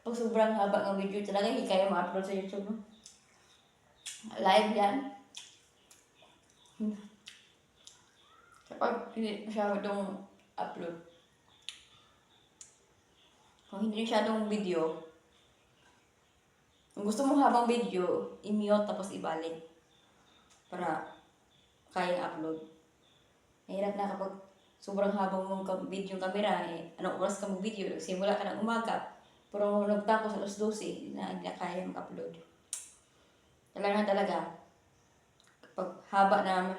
Pag sobrang haba ng video talaga, hindi kaya ma-upload sa YouTube. No? Live yan. Kapag hindi masyadong upload. Kung hindi masyadong video, kung gusto mo habang video, i-mute tapos ibalik. Para kayang upload. Mahirap na kapag sobrang habang mong video camera, anong oras ka mag-video, simula ka ng umaga, pero nagtapos alas 12, hindi na kaya mag-upload. Talaga, kapag haba na,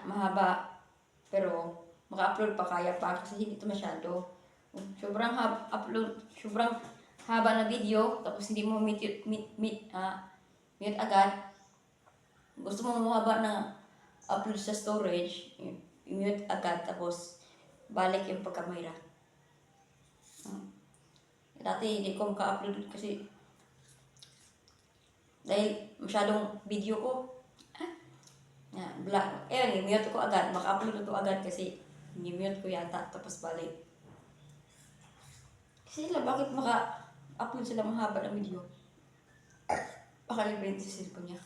mahaba, pero maka-upload pa kaya pa kasi hindi ito masyado. Sobrang haba na video, tapos hindi mo mute agad. Gusto mo mahaba na upload sa storage, i-mute agad, tapos balik yung pagkamera. Dati hindi ko maka-upload kasi dahil masyadong video ko. I-mute ko agad, maka-upload ko agad kasi i-mute ko yata, tapos balik. Kasi sila, bakit maka-upload sila mahaba ng video? Baka libre sa cellphone niya.